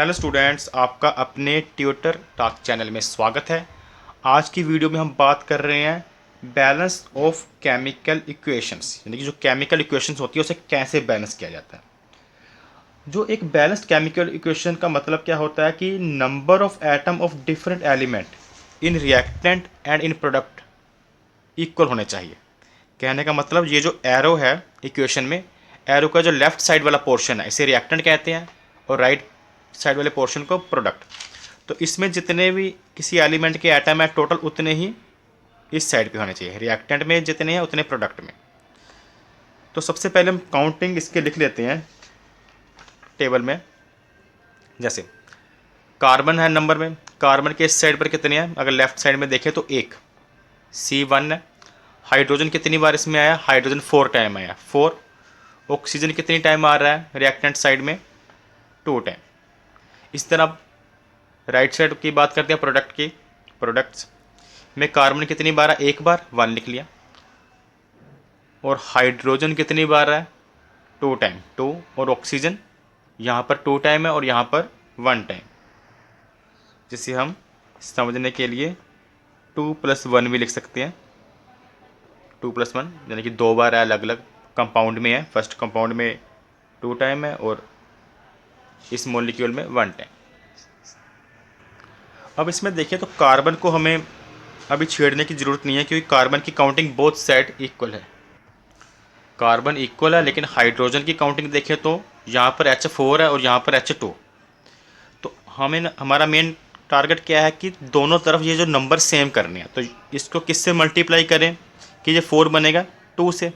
Hello students, आपका अपने tutor talk channel में स्वागत है। आज की वीडियो में हम बात कर रहे हैं बैलेंस ऑफ केमिकल इक्वेशंस, यानी कि जो केमिकल इक्वेशंस होती है उसे कैसे बैलेंस किया जाता है। जो एक बैलेंस्ड केमिकल इक्वेशन का मतलब क्या होता है कि number of atom of different element in reactant and in product equal होने चाहिए। कहने का मतलब ये जो एरो है इक्वेशन में, एरो का जो लेफ्ट साइड वाला पोर्शन है इसे रिएक्टेंट कहते हैं और राइट साइड वाले पोर्शन को प्रोडक्ट। तो इसमें जितने भी किसी एलिमेंट के एटम है टोटल उतने ही इस साइड पे होने चाहिए, रिएक्टेंट में जितने हैं उतने प्रोडक्ट में। तो सबसे पहले हम काउंटिंग इसके लिख लेते हैं टेबल में। जैसे कार्बन है नंबर में, कार्बन के इस साइड पर कितने हैं, अगर लेफ्ट साइड में देखें तो एक C1 है। हाइड्रोजन कितनी बार इसमें आया, हाइड्रोजन 4 टाइम आया 4। ऑक्सीजन कितनी टाइम आ रहा है रिएक्टेंट साइड में, 2 टाइम। इस तरह आप राइट साइड की बात करते हैं प्रोडक्ट की, प्रोडक्ट्स में कार्बन कितनी बार है, एक बार 1 लिख लिया। और हाइड्रोजन कितनी बार है, 2 टाइम 2। और ऑक्सीजन यहाँ पर 2 टाइम है और यहाँ पर 1 टाइम, जिसे हम समझने के लिए 2+1 भी लिख सकते हैं। 2+1 यानी कि 2 बार है, अलग अलग कंपाउंड में है। फर्स्ट कंपाउंड में 2 टाइम है और इस मॉलिक्यूल में 1 टाइम। अब इसमें देखें तो कार्बन को हमें अभी छेड़ने की ज़रूरत नहीं है, क्योंकि कार्बन की काउंटिंग बोथ साइड इक्वल है। कार्बन इक्वल है, लेकिन हाइड्रोजन की काउंटिंग देखें तो यहाँ पर H4 है और यहाँ पर H2। तो हमारा मेन टारगेट क्या है कि दोनों तरफ ये जो नंबर सेम करने हैं। तो इसको किससे मल्टीप्लाई करें कि ये 4 बनेगा, 2 से।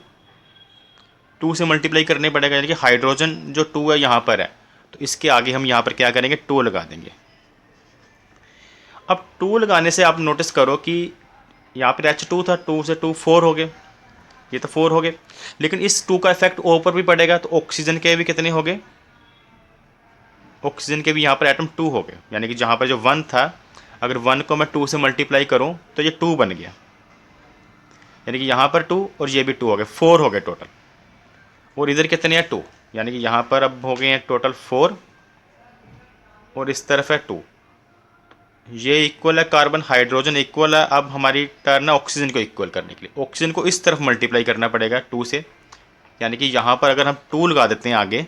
2 से मल्टीप्लाई करने पड़ेगा, यानी कि हाइड्रोजन जो 2 है यहाँ पर है, तो इसके आगे हम यहाँ पर क्या करेंगे, 2 लगा देंगे। अब 2 लगाने से आप नोटिस करो कि यहाँ पर H2 था, 2 से 2 4 हो गए, ये तो 4 हो गए। लेकिन इस 2 का इफेक्ट O पर भी पड़ेगा, तो ऑक्सीजन के भी कितने हो गए, ऑक्सीजन के भी यहाँ पर एटम 2 हो गए। यानी कि जहाँ पर जो 1 था, अगर 1 को मैं 2 से मल्टीप्लाई करूँ तो ये 2 बन गया, यानी कि यहाँ पर 2 और ये भी 2 हो गए, 4 हो गए टोटल। और इधर कितने हैं, 2, यानी कि यहाँ पर अब हो गए हैं टोटल 4 और इस तरफ है 2। ये इक्वल है, कार्बन हाइड्रोजन इक्वल है। अब हमारी टर्न है ऑक्सीजन को इक्वल करने के लिए। ऑक्सीजन को इस तरफ मल्टीप्लाई करना पड़ेगा 2 से, यानी कि यहाँ पर अगर हम 2 लगा देते हैं, आगे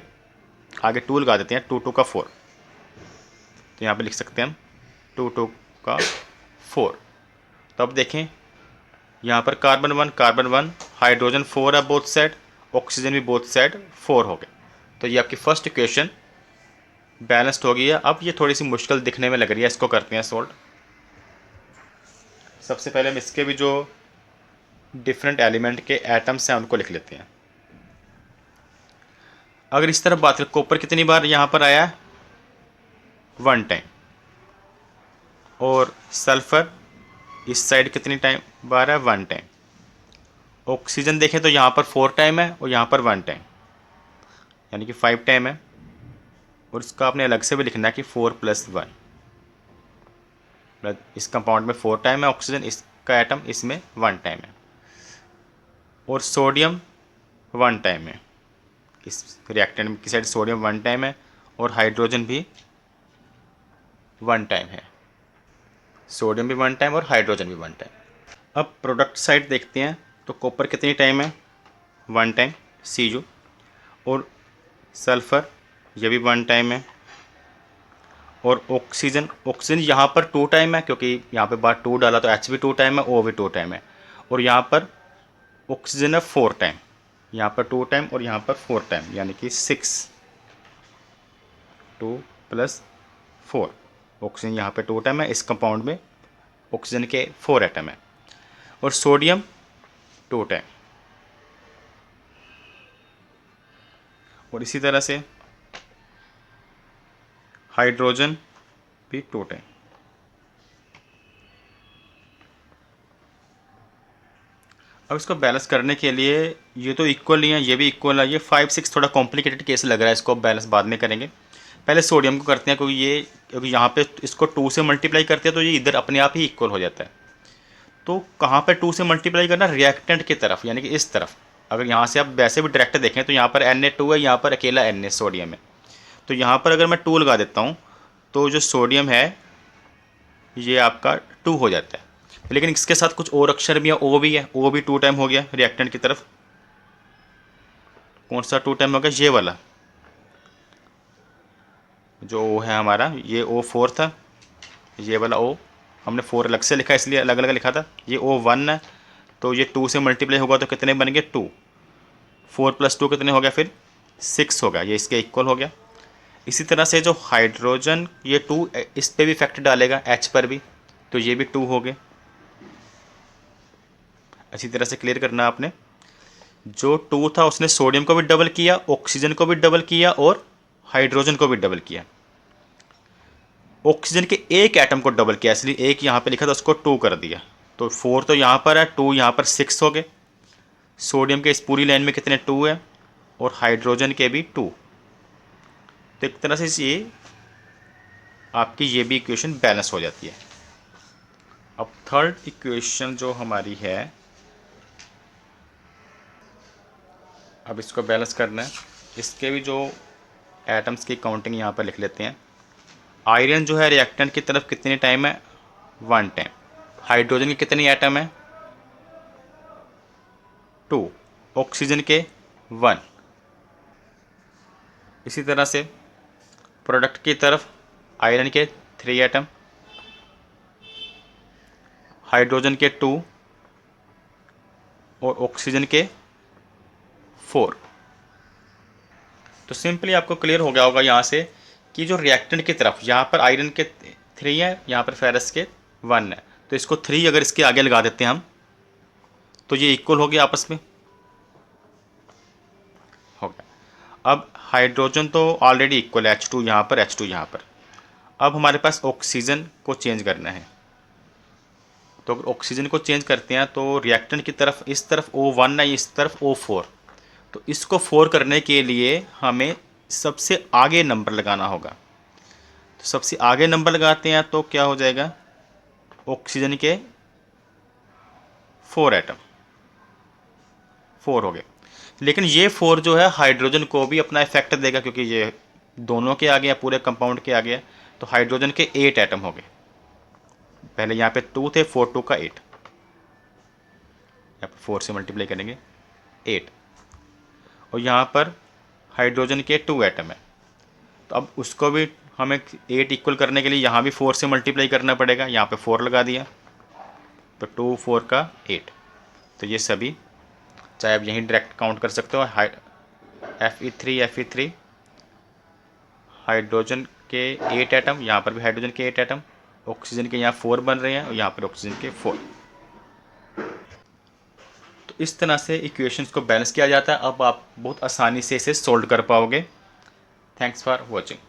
2 लगा देते हैं, 2 2 का 4, तो यहाँ पे लिख सकते हैं हम 2 2 का 4। तो अब देखें यहाँ पर कार्बन 1 हाइड्रोजन 4 है बोथ साइड, ऑक्सीजन भी बोथ साइड 4 हो गए। तो ये आपकी फर्स्ट इक्वेशन बैलेंस्ड हो गई है। अब ये थोड़ी सी मुश्किल दिखने में लग रही है, इसको करते हैं सोल्व। सबसे पहले हम इसके भी जो डिफरेंट एलिमेंट के एटम्स हैं उनको लिख लेते हैं। अगर इस तरफ बात करें, कॉपर कितनी बार यहाँ पर आया है, 1 टाइम। और सल्फर इस साइड कितनी टाइम बार है, 1 टाइम। ऑक्सीजन देखें तो यहाँ पर 4 टाइम है और यहाँ पर 1 टाइम, यानी कि 5 टाइम है। और इसका आपने अलग से भी लिखना है कि 4+1, इस कंपाउंड में 4 टाइम है ऑक्सीजन, इसका एटम इसमें 1 टाइम है। और सोडियम 1 टाइम है, इस रिएक्टेंट की साइड सोडियम 1 टाइम है और हाइड्रोजन भी 1 टाइम है। सोडियम भी 1 टाइम और हाइड्रोजन भी 1 टाइम। अब प्रोडक्ट साइड देखते हैं तो कॉपर कितनी टाइम है, 1 टाइम Cu। और सल्फ़र ये भी 1 टाइम है। और ऑक्सीजन यहाँ पर 2 टाइम है, क्योंकि यहाँ पे बार 2 डाला तो H भी 2 टाइम है, O भी 2 टाइम है। और यहाँ पर ऑक्सीजन है 4 टाइम, यहाँ पर 2 टाइम और यहाँ पर 4 टाइम, यानी कि 6 2 + 4। ऑक्सीजन यहाँ पे 2 टाइम है, इस कंपाउंड में ऑक्सीजन के 4 एटम है। और सोडियम 2 टाइम। और इसी तरह से हाइड्रोजन भी 2 टाइम। अब इसको बैलेंस करने के लिए ये तो इक्वल नहीं है, ये भी इक्वल है। ये 5 6 थोड़ा कॉम्प्लिकेटेड केस लग रहा है, इसको बैलेंस बाद में करेंगे। पहले सोडियम को करते हैं, क्योंकि यहाँ पे इसको 2 से मल्टीप्लाई करते हैं तो ये इधर अपने आप ही इक्वल हो जाता है। तो कहाँ पे 2 से मल्टीप्लाई करना, रिएक्टेंट की तरफ, यानी कि इस तरफ। अगर यहाँ से आप वैसे भी डायरेक्ट देखें तो यहाँ पर Na2 है, यहाँ पर अकेला Na सोडियम है। तो यहाँ पर अगर मैं 2 लगा देता हूँ तो जो सोडियम है ये आपका 2 हो जाता है। लेकिन इसके साथ कुछ और अक्षर भी है, ओ भी है, ओ भी 2 टाइम हो गया रिएक्टेंट की तरफ। कौन सा 2 टाइम होगा? ये वाला जो ओ है हमारा, ये O4 था, ये वाला ओ हमने 4 अलग से लिखा इसलिए अलग अलग लिखा था। ये O1 है, तो ये 2 से मल्टीप्लाई होगा तो कितने बन गए? 2। 4 + 2 कितने हो गया फिर? 6 होगा, ये इसके इक्वल हो गया। इसी तरह से जो हाइड्रोजन, ये 2 इस पे भी इफेक्ट डालेगा, H पर भी, तो ये भी 2 हो गए। इसी तरह से क्लियर करना आपने। जो 2 था उसने सोडियम को भी डबल किया, ऑक्सीजन को भी डबल किया और हाइड्रोजन को भी डबल किया। ऑक्सीजन के एक एटम को डबल किया, इसलिए एक यहाँ पे लिखा था उसको 2 कर दिया। तो 4 तो यहाँ पर है, 2 यहाँ पर 6 हो गए। सोडियम के इस पूरी लाइन में कितने? 2 है और हाइड्रोजन के भी 2। तो एक तरह से ये आपकी ये भी इक्वेशन बैलेंस हो जाती है। अब थर्ड इक्वेशन जो हमारी है, अब इसको बैलेंस करना है। इसके भी जो एटम्स की काउंटिंग यहाँ पर लिख लेते हैं। आयरन जो है रिएक्टेंट की तरफ कितने टाइम है? 1 टाइम। हाइड्रोजन के कितने एटम है? 2। ऑक्सीजन के 1। इसी तरह से प्रोडक्ट की तरफ आयरन के 3 एटम, हाइड्रोजन के 2 और ऑक्सीजन के 4। तो सिंपली आपको क्लियर हो गया होगा यहाँ से कि जो रिएक्टेंट की तरफ यहाँ पर आयरन के 3 है, यहाँ पर फेरस के 1 है, तो इसको 3 अगर इसके आगे लगा देते हैं हम तो ये इक्वल हो गया आपस में, हो गया। अब हाइड्रोजन तो ऑलरेडी इक्वल है, H2 यहाँ पर, H2 यहाँ पर। अब हमारे पास ऑक्सीजन को चेंज करना है, तो अगर ऑक्सीजन को चेंज करते हैं तो रिएक्टेंट की तरफ इस तरफ O1 है, इस तरफ O4, तो इसको 4 करने के लिए हमें सबसे आगे नंबर लगाना होगा। तो सबसे आगे नंबर लगाते हैं तो क्या हो जाएगा? ऑक्सीजन के 4 एटम, 4 हो गए। लेकिन ये 4 जो है हाइड्रोजन को भी अपना इफेक्ट देगा, क्योंकि ये दोनों के आगे या पूरे कंपाउंड के आगे है, तो हाइड्रोजन के 8 एटम हो गए। पहले यहाँ पे 2 थे, 4 2 का 8, यहाँ पर 4 से मल्टीप्लाई करेंगे 8, और यहाँ पर हाइड्रोजन के 2 एटम है, तो अब उसको भी हमें 8 इक्वल करने के लिए यहाँ भी 4 से मल्टीप्लाई करना पड़ेगा। यहाँ पे 4 लगा दिया, तो 2 4 का 8, तो ये सभी चाहे आप यहीं डायरेक्ट काउंट कर सकते हो। Fe3 हाइड्रोजन के 8 एटम, यहाँ पर भी हाइड्रोजन के 8 एटम, ऑक्सीजन के यहाँ 4 बन रहे हैं और यहाँ पर ऑक्सीजन के 4। तो इस तरह से इक्वेशंस को बैलेंस किया जाता है। अब आप बहुत आसानी से इसे सोल्व कर पाओगे। Thanks for watching.